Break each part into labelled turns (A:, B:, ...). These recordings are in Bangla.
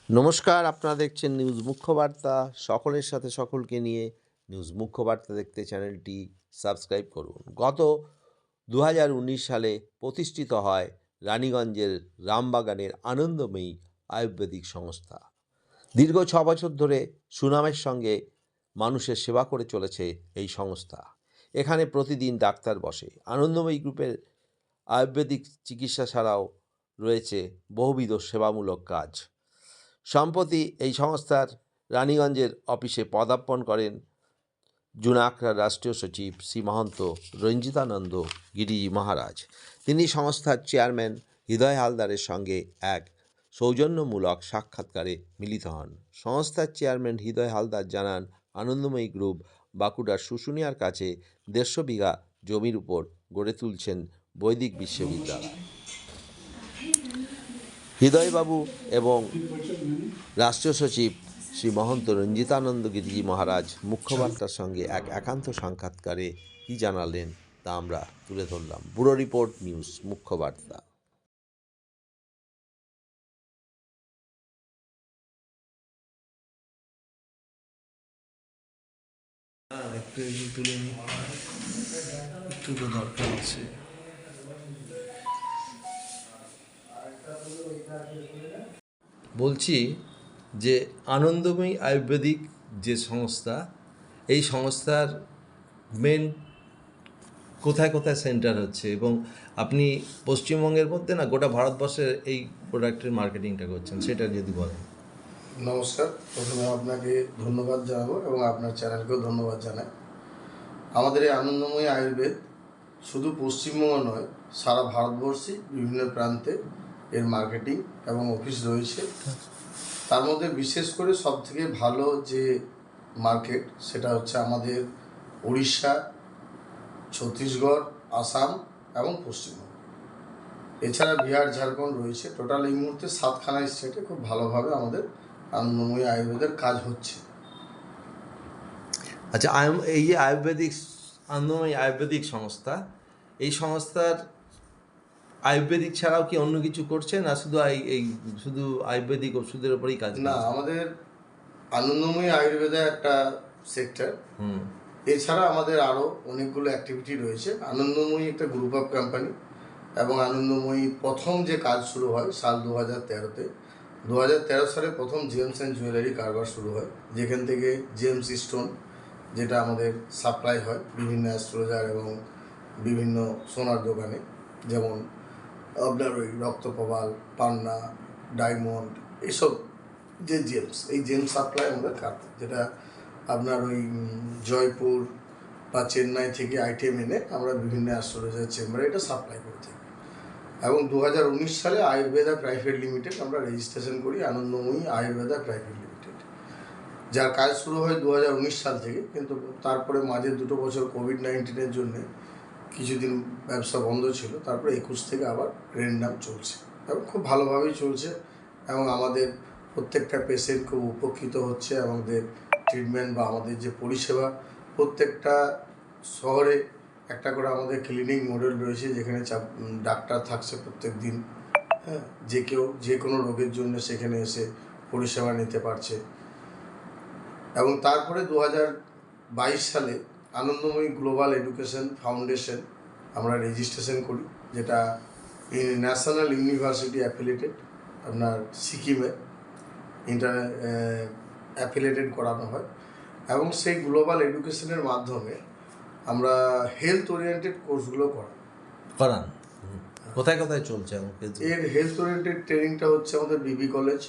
A: নমস্কার, আপনারা দেখছেন নিউজ মুখ্য বার্তা। সকলের সাথে সকলকে নিয়ে নিউজ মুখ্য বার্তা দেখতে চ্যানেলটি সাবস্ক্রাইব করুন। গত 2019 সালে প্রতিষ্ঠিত হয় রানীগঞ্জের রামবাগানের আনন্দময়ী আয়ুর্বেদিক সংস্থা। দীর্ঘ 6 বছর ধরে সুনামের সঙ্গে মানুষের সেবা করে চলেছে এই সংস্থা। এখানে প্রতিদিন ডাক্তার বসে। আনন্দময়ী গ্রুপের আয়ুর্বেদিক চিকিৎসা ছাড়াও রয়েছে বহুবিধ সেবামূলক কাজ। সম্প্রতি এই সংস্থার রানীগঞ্জের অফিসে পদার্পণ করেন জুনাকড়ার রাষ্ট্রীয় সচিব শ্রী মহন্ত রঞ্জিতানন্দ গিরিজি মহারাজ। তিনি সংস্থার চেয়ারম্যান হৃদয় হালদারের সঙ্গে এক সৌজন্যমূলক সাক্ষাৎকারে মিলিত হন। সংস্থার চেয়ারম্যান হৃদয় হালদার জানান, আনন্দময়ী গ্রুপ বাঁকুড়ার শুশুনিয়ার কাছে 150 বিঘা জমির উপর গড়ে তুলছেন বৈদিক বিশ্ববিদ্যালয়। হৃদয়বাবু এবং রাষ্ট্রীয় সচিব শ্রী মহন্ত রঞ্জিতানন্দ গিরিজি মহারাজ মুখ্যবার্তার সঙ্গে এক একান্ত সাক্ষাৎকারে কী জানালেন তা আমরা তুলে ধরলাম। Bureau report, news Mukhyabarta.
B: একটু তো দরকার আছে।
C: বলছি যে আনন্দময়ী আয়ুর্বেদিক যে সংস্থা, এই সংস্থার মেন কোথায় কোথায় সেন্টার হচ্ছে এবং আপনি পশ্চিমবঙ্গের মধ্যে না গোটা ভারতবর্ষের এই প্রোডাক্টের মার্কেটিংটা করছেন, সেটা যদি বলেন।
B: নমস্কার, প্রথমে আপনাকে ধন্যবাদ জানাবো এবং আপনার চ্যানেলকেও ধন্যবাদ জানাই। আমাদের এই আনন্দময়ী আয়ুর্বেদ শুধু পশ্চিমবঙ্গ নয়, সারা ভারতবর্ষে বিভিন্ন প্রান্তে এর মার্কেটিং এবং অফিস রয়েছে। তার মধ্যে বিশেষ করে সবথেকে ভালো যে মার্কেট সেটা হচ্ছে আমাদের উড়িষ্যা, ছত্তিশগড়, আসাম এবং পশ্চিমবঙ্গ। এছাড়া বিহার, ঝাড়খণ্ড রয়েছে। টোটাল এই মুহূর্তে 7খানা স্টেটে খুব ভালোভাবে আমাদের আনন্দময়ী আয়ুর্বেদের কাজ হচ্ছে।
C: আচ্ছা, এই যে আনন্দময়ী আয়ুর্বেদিক সংস্থা, এই সংস্থার আয়ুর্বেদিক ছাড়াও কি অন্য কিছু করছে না শুধু এই শুধু আয়ুর্বেদিক ওষুধের উপরেই কাজ?
B: না, আমাদের আনন্দময়ী আয়ুর্বেদের একটা সেক্টর, এছাড়া আমাদের আরও অনেকগুলো অ্যাক্টিভিটি রয়েছে। আনন্দময়ী একটা গ্রুপ অফ কোম্পানি এবং আনন্দময়ী প্রথম যে কাজ শুরু হয় সাল 2013-তে। 2013 সালে প্রথম জেমস অ্যান্ড জুয়েলারি কারবার শুরু হয়, যেখান থেকে জেমস স্টোন, যেটা আমাদের সাপ্লাই হয় বিভিন্ন অ্যাস্ট্রোলজার এবং বিভিন্ন সোনার দোকানে, যেমন আপনার ওই রক্তপ্রবাল, পান্না, ডায়মন্ড, এইসব যে জেমস, এই জেমস সাপ্লাই আমাদের কাটে, যেটা আপনার ওই জয়পুর বা চেন্নাই থেকে আইটেম এনে আমরা বিভিন্ন অ্যাস্ট্রোলজার চেম্বারে এটা সাপ্লাই করে থাকি। এবং 2019 সালে আয়ুর্বেদা প্রাইভেট লিমিটেড আমরা রেজিস্ট্রেশন করি, আনন্দময়ী আয়ুর্বেদা প্রাইভেট লিমিটেড, যার কাজ শুরু হয় 2019 সাল থেকে। কিন্তু তারপরে মাঝে 2 বছর কোভিড-19-এর জন্য কিছুদিন ব্যবসা বন্ধ ছিল। তারপরে 21 থেকে আবার রেন্ডাম চলছে এবং খুব ভালোভাবেই চলছে এবং আমাদের প্রত্যেকটা পেশেন্ট খুব উপকৃত হচ্ছে। আমাদের ট্রিটমেন্ট বা আমাদের যে পরিষেবা, প্রত্যেকটা শহরে একটা করে আমাদের ক্লিনিক মডেল রয়েছে, যেখানে ডাক্তার থাকছে প্রত্যেক দিন। হ্যাঁ, যে কেউ যে কোনো রোগের জন্য সেখানে এসে পরিষেবা নিতে পারছে। এবং তারপরে 2022 সালে আনন্দময়ী গ্লোবাল এডুকেশন ফাউন্ডেশন আমরা রেজিস্ট্রেশন করি, যেটা ন্যাশনাল ইউনিভার্সিটি অ্যাফিলিয়েটেড, আপনার সিকিমে অ্যাফিলিয়েটেড করানো হয়। এবং সেই গ্লোবাল এডুকেশনের মাধ্যমে আমরা হেলথ ওরিয়েন্টেড কোর্সগুলো
C: করান। কোথায় কোথায় চলছে?
B: এর হেলথ ওরিয়েন্টেড ট্রেনিংটা হচ্ছে আমাদের বিবি কলেজ,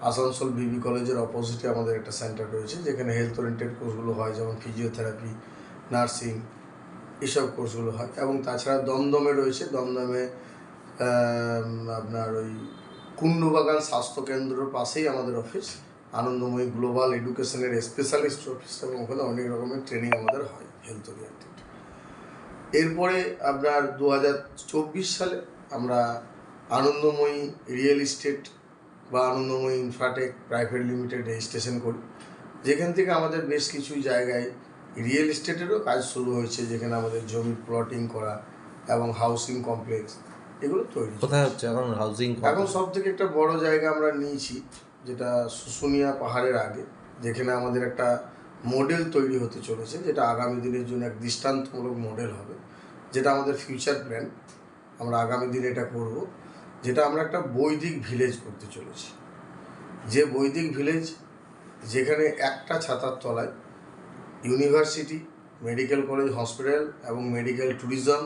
B: আসানসোল বিবি কলেজের অপোজিটে আমাদের একটা সেন্টার রয়েছে, যেখানে হেলথ ওরিয়েন্টেড কোর্সগুলো হয়, যেমন ফিজিওথেরাপি, নার্সিং, এসব কোর্সগুলো হয়। এবং তাছাড়া দমদমে রয়েছে, দমদমে আপনার ওই কুন্ডুবাগান স্বাস্থ্যকেন্দ্রের পাশেই আমাদের অফিস, আনন্দময়ী গ্লোবাল এডুকেশনের স্পেশালিস্ট অফিস, এবং ওখানে অনেক রকমের ট্রেনিং আমাদের হয় হেলথ ওরিয়েন্টেড। এরপরে আপনার 2024 সালে আমরা আনন্দময়ী রিয়েল এস্টেট বা আনন্দময়ী ইনফ্রাটেক প্রাইভেট লিমিটেড রেজিস্ট্রেশন করি, যেখান থেকে আমাদের বেশ কিছু জায়গায় রিয়েল এস্টেটেরও কাজ শুরু হয়েছে, যেখানে আমাদের জমি প্লটিং করা এবং হাউসিং কমপ্লেক্স এগুলো তৈরি।
C: কোথায় হচ্ছে এখন হাউসিং?
B: এখন সব থেকে একটা বড় জায়গা আমরা নিয়েছি যেটা শুশুনিয়া পাহাড়ের আগে, যেখানে আমাদের একটা মডেল তৈরি হতে চলেছে, যেটা আগামী দিনের জন্য এক দৃষ্টান্তমূলক মডেল হবে, যেটা আমাদের ফিউচার প্ল্যান। আমরা আগামী দিনে এটা করব, যেটা আমরা একটা বৈদিক ভিলেজ করতে চলেছি। যে বৈদিক ভিলেজ, যেখানে একটা ছাতার তলায় ইউনিভার্সিটি, মেডিকেল কলেজ, হসপিটাল এবং মেডিকেল ট্যুরিজম,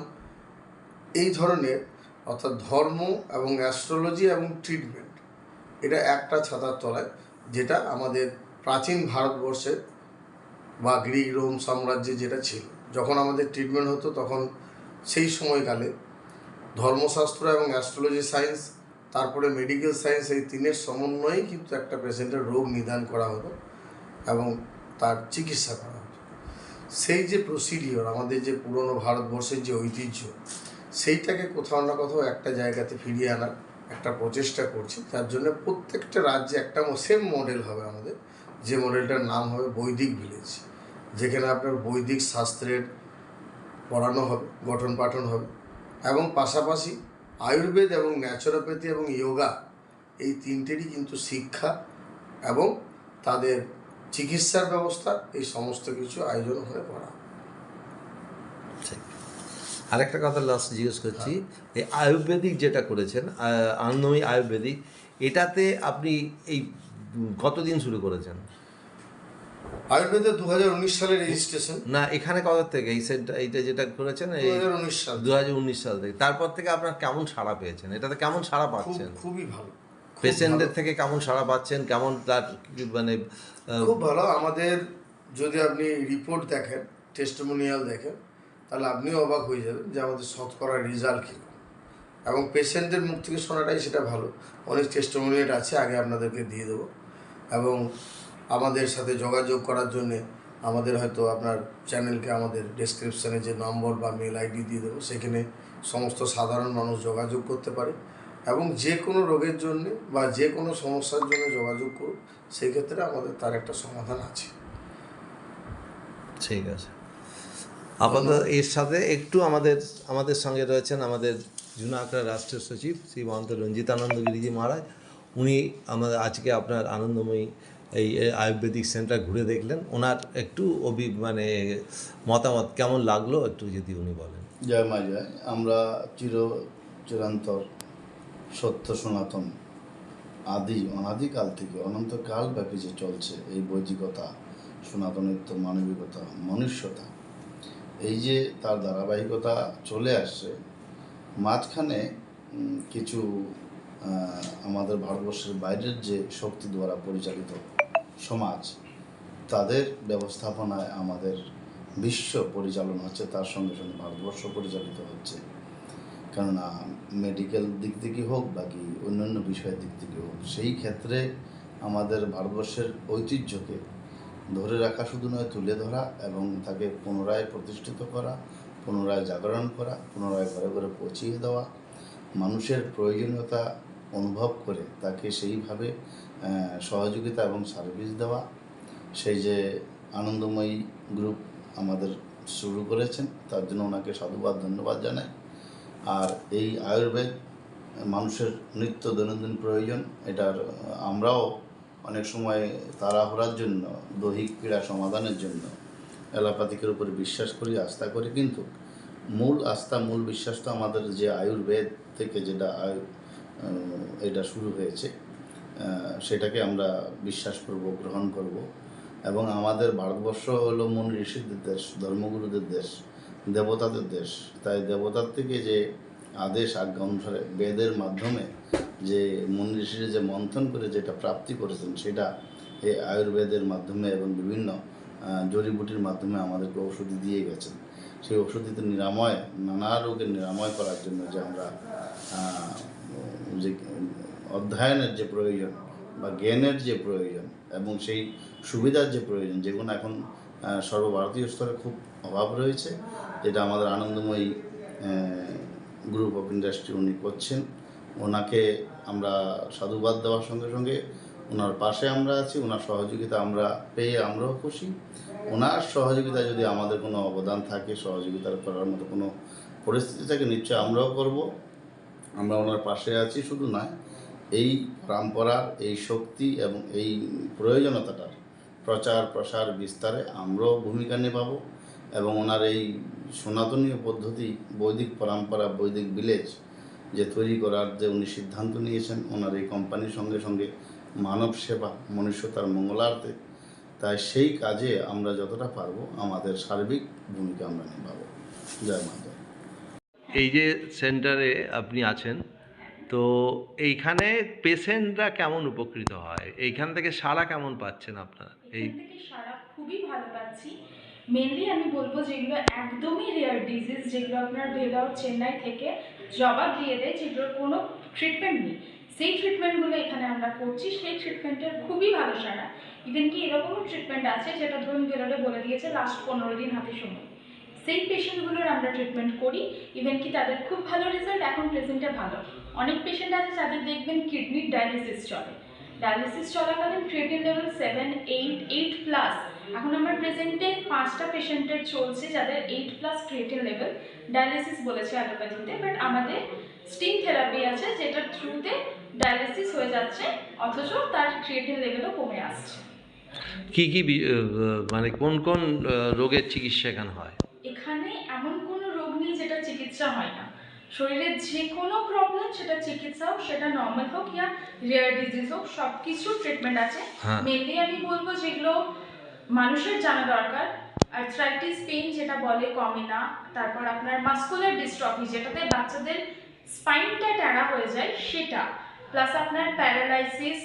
B: এই ধরনের, অর্থাৎ ধর্ম এবং অ্যাস্ট্রোলজি এবং ট্রিটমেন্ট, এটা একটা ছাতার তলায়, যেটা আমাদের প্রাচীন ভারতবর্ষের বা গ্রিক রোম সাম্রাজ্যে যেটা ছিল। যখন আমাদের ট্রিটমেন্ট হতো, তখন সেই সময়কালে ধর্মশাস্ত্র এবং অ্যাস্ট্রোলজি সায়েন্স, তারপরে মেডিকেল সায়েন্স, এই তিনের সমন্বয়েই কিন্তু একটা পেশেন্টের রোগ নিদান করা হতো এবং তার চিকিৎসা করা হতো। সেই যে প্রসিডিওর, আমাদের যে পুরনো ভারতবর্ষের যে ঐতিহ্য, সেইটাকে কোথাও না কোথাও একটা জায়গাতে ফিরিয়ে আনার একটা প্রচেষ্টা করছি। তার জন্য প্রত্যেকটা রাজ্যে একটা সেম মডেল হবে আমাদের, যে মডেলটার নাম হবে বৈদিক ভিলেজ, যেখানে আপনার বৈদিক শাস্ত্রের পড়ানো হবে, গঠন পাঠন হবে, এবং পাশাপাশি আয়ুর্বেদ এবং ন্যাচুরোপ্যাথি এবং যোগা, এই তিনটেরই কিন্তু শিক্ষা এবং তাদের চিকিৎসার ব্যবস্থা, এই সমস্ত কিছু আয়োজন হয়ে করা।
C: আরেকটা কথা লাস্ট জিজ্ঞেস করছি, এই আয়ুর্বেদিক যেটা করেছেন, আনন্দময়ী আয়ুর্বেদিক, এটাতে আপনি এই কতদিন শুরু করেছেন?
B: আয়ুর্বেদে 2019 সালে রেজিস্ট্রেশন।
C: না, এখানে কত থেকে এই সেটটা, এইটা যেটা করেছেন এই
B: 2019 সাল।
C: 2019 সাল থেকে। তারপর থেকে আপনার কেমন সাড়া পেয়েছেন? এটাতে কেমন সাড়া পাচ্ছেন?
B: খুবই ভালো।
C: পেশেন্টদের থেকে কেমন সাড়া পাচ্ছেন? কেমন তার মানে
B: খুব ভালো। আমাদের যদি আপনি রিপোর্ট দেখেন, টেস্টিমোনিয়াল দেখেন, তাহলে আপনিও অবাক হয়ে যাবেন যে আমাদের শতকরা রেজাল্ট কী, এবং পেশেন্টদের মুখ থেকে শোনাটাই সেটা ভালো। অনেক টেস্টিমোনিয়াল আছে, আগে আপনাদেরকে দিয়ে দেবো। এবং আমাদের সাথে যোগাযোগ করার জন্যে আমাদের হয়তো আপনার চ্যানেলকে আমাদের ডেসক্রিপশানে যে নম্বর বা মেল আইডি দিয়ে দেবো, সেখানে সমস্ত সাধারণ মানুষ যোগাযোগ করতে পারে এবং যে কোনো রোগের জন্য বা যে কোনো সমস্যার জন্য যোগাযোগ করুন, সেই ক্ষেত্রে আমাদের তার একটা সমাধান আছে।
C: ঠিক আছে। আপাতত এর সাথে একটু আমাদের সঙ্গে রয়েছেন আমাদের জুনাগড় রাষ্ট্রীয় সচিব শ্রী মহন্ত রঞ্জিতানন্দ গিরিজি মহারাজ। উনি আমাদের আজকে আপনার আনন্দময়ী এই আয়ুর্বেদিক সেন্টার ঘুরে দেখলেন, ওনার একটু মানে মতামত কেমন লাগলো একটু যদি উনি বলেন।
D: জয় মা জয়। আমরা চিরন্তর সত্য সনাতন অনাদিকাল থেকে অনন্তকাল ব্যাপী যে চলছে এই বৈদিকতা, সনাতনিত্ব, মানবিকতা, মনুষ্যতা, এই যে তার ধারাবাহিকতা চলে আসছে, মাঝখানে কিছু আমাদের ভারতবর্ষের বাইরের যে শক্তি দ্বারা পরিচালিত সমাজ, তাদের ব্যবস্থাপনায় আমাদের বিশ্ব পরিচালনা হচ্ছে, তার সঙ্গে সঙ্গে ভারতবর্ষ পরিচালিত হচ্ছে। কেননা মেডিকেল দিক থেকে হোক বাকি অন্যান্য বিষয়ের দিক থেকে হোক, সেই ক্ষেত্রে আমাদের ভারতবর্ষের ঐতিহ্যকে ধরে রাখা শুধু নয়, তুলে ধরা এবং তাকে পুনরায় প্রতিষ্ঠিত করা, পুনরায় জাগরণ করা, পুনরায় ঘরে ঘরে পৌঁছিয়ে দেওয়া, মানুষের প্রয়োজনীয়তা অনুভব করে তাকে সেইভাবে সহযোগিতা এবং সার্ভিস দেওয়া, সেই যে আনন্দময়ী গ্রুপ আমাদের শুরু করেছেন, তার জন্য ওনাকে সাধুবাদ, ধন্যবাদ জানাই। আর এই আয়ুর্বেদ মানুষের নিত্য দৈনন্দিন প্রয়োজন, এটার আমরাও অনেক সময় তাড়াহুড়ার জন্য, দৈহিক পীড়া সমাধানের জন্য অ্যালোপ্যাথিকের উপরে বিশ্বাস করি, আস্থা করি, কিন্তু মূল আস্থা, মূল বিশ্বাস তো আমাদের যে আয়ুর্বেদ থেকে যেটা এটা শুরু হয়েছে, সেটাকে আমরা বিশ্বাস করব, গ্রহণ করব। এবং আমাদের ভারতবর্ষ হলো মুনি ঋষিদের দেশ, ধর্মগুরুদের দেশ, দেবতাদের দেশ। তাই দেবতার থেকে যে আদেশ আজ্ঞা অনুসারে বেদের মাধ্যমে যে মুনি ঋষিরা যে মন্থন করে যেটা প্রাপ্তি করেছেন, সেটা এই আয়ুর্বেদের মাধ্যমে এবং বিভিন্ন জড়িবুটির মাধ্যমে আমাদেরকে ঔষধি দিয়ে গেছেন। সেই ঔষধিতে নিরাময়, নানা রোগের নিরাময় করার জন্য যে আমরা যে অধ্যয়নের যে প্রয়োজন বা জ্ঞানের যে প্রয়োজন এবং সেই সুবিধার যে প্রয়োজন, যেগুলো এখন সর্বভারতীয় স্তরে খুব অভাব রয়েছে, যেটা আমাদের আনন্দময়ী গ্রুপ অফ ইন্ডাস্ট্রি উনি করছেন। ওনাকে আমরা সাধুবাদ দেওয়ার সঙ্গে সঙ্গে ওনার পাশে আমরা আছি, ওনার সহযোগিতা আমরা পেয়ে আমরাও খুশি। ওনার সহযোগিতা যদি আমাদের কোনো অবদান থাকে, সহযোগিতা করার মতো কোনো পরিস্থিতি থাকে, নিশ্চয় আমরাও করব। আমরা ওনার পাশে আছি, শুধু নয় এই পরম্পরার এই শক্তি এবং এই প্রয়োজনীয়তাটার প্রচার প্রসার বিস্তারে আমরাও ভূমিকা নেভাবো এবং ওনার এই সনাতনীয় পদ্ধতি বৈদিক পরম্পরা বৈদিক ভিলেজ যে তৈরি করার যে উনি সিদ্ধান্ত নিয়েছেন ওনার এই কোম্পানির সঙ্গে সঙ্গে মানব সেবা মনুষ্যতার মঙ্গলার্থে, তাই সেই কাজে আমরা যতটা পারবো আমাদের সার্বিক ভূমিকা আমরা নেভাবো। জয় মাতা।
C: এই যে সেন্টারে আপনি আছেন, তো এইখানে পেশেন্টরা কেমন উপকৃত হয়, এইখান থেকে সাড়া কেমন পাচ্ছেন আপনারা? এই
E: এখান থেকে সারা খুবই ভালো পাচ্ছি। মেনলি আমি বলবো যেগুলো একদমই রেয়ার ডিজিজ, যেগুলো আপনার ভেগাও চেন্নাই থেকে জবাব দিয়ে দেয়, যেগুলোর কোনো ট্রিটমেন্ট নেই, সেই ট্রিটমেন্টগুলো এখানে আমরা করছি। সেই ট্রিটমেন্টের খুবই ভালো সারা। ইভেন কি এরকমও ট্রিটমেন্ট আছে যেটা ধরুন ভেলোরে বলে দিয়েছে লাস্ট 15 দিন হাতে সময়, সেই পেশেন্টগুলোর আমরা ট্রিটমেন্ট করি। ইভেন কি তাদের খুব ভালো রেজাল্ট, এখন প্রেজেন্টে ভালো। অনেক পেশেন্ট আছে যাদের দেখবেন কিডনির ডায়ালিসিস চলে, ডায়ালিসিস চলাকালীন ক্রিয়েটিন লেভেল 7, 8, 8+। এখন আমার প্রেজেন্টে 5টা পেশেন্টের চলছে যাদের 8+ ক্রিয়েটিন লেভেল, ডায়ালিসিস বলেছে অ্যালোপ্যাথিতে, বাট আমাদের স্টিম থেরাপি আছে যেটার থ্রুতে ডায়ালিসিস হয়ে যাচ্ছে অথচ তার ক্রিয়েটিন লেভেলও কমে আসছে।
C: কি কি মানে কোন কোন রোগের চিকিৎসা এখানে হয়?
E: এখানে এমন কোনো রোগ নেই যেটা চিকিৎসা হয় না। শরীরের যে কোনো প্রবলেম সেটা চিকিৎসা হোক, সেটা নর্মাল হোক ইয়া রেয়ার ডিজিজ হোক, সব কিছু ট্রিটমেন্ট আছে।
C: হ্যাঁ।
E: মেনলি আমি বলবো যেগুলো মানুষের জানা দরকার, আর্থ্রাইটিস পেইন যেটা বলে কমে না, তারপর আপনার মাস্কুলার ডিস্ট্রফি যেটাতে বাচ্চাদের স্পাইনটা ট্যাড়া হয়ে যায় সেটা, প্লাস আপনার প্যারালাইসিস,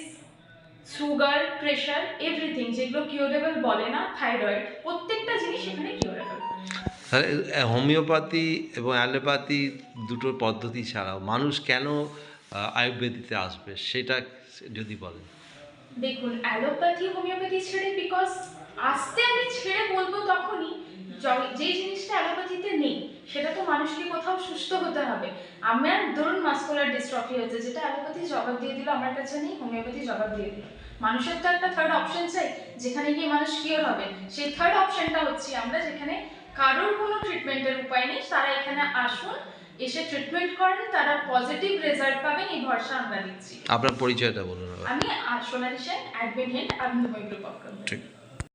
E: সুগার, প্রেশার, এভরিথিং যেগুলো কিউরেবল বলে না, থাইরয়েড, প্রত্যেকটা জিনিস এখানে কিউরেবল।
C: তাহলে হোমিওপ্যাথি এবং অ্যালোপ্যাথি দুটো পদ্ধতি ছাড়াও মানুষ কেন আয়ুর্বেদিতে আসবে সেটা যদি বলেন।
E: দেখুন, অ্যালোপ্যাথি হোমিওপ্যাথি ছেড়ে, বিকজ আসতে আমি ছেড়ে বলবো তখনই যেই জিনিসটা অ্যালোপ্যাথিতে নেই সেটা তো মানুষকে কোথাও সুস্থ হতে হবে। আমার ধরুন মাস্কুলার ডিস্ট্রফি হয়েছে, যেটা অ্যালোপ্যাথি জবাব দিয়ে দিল আমার কাছে নেই, হোমিওপ্যাথি জবাব দিয়ে দিল। মানুষের তো একটা থার্ড অপশন চাই যেখানে গিয়ে মানুষ কিওর হবে। সেই থার্ড অপশনটা হচ্ছে আমরা, যেখানে কারোর কোনো ট্রিটমেন্টের উপায় নেই, তারা এখানে আসুন, এসে ট্রিটমেন্ট করেন, তারা পজিটিভ রেজাল্ট পাবেন, এই ভরসা আমরা দিচ্ছি।
C: আপনার পরিচয়টা বলুন।
E: আমি Sonali Sen, admin head, Anandamayi group of company.
C: ঠিক।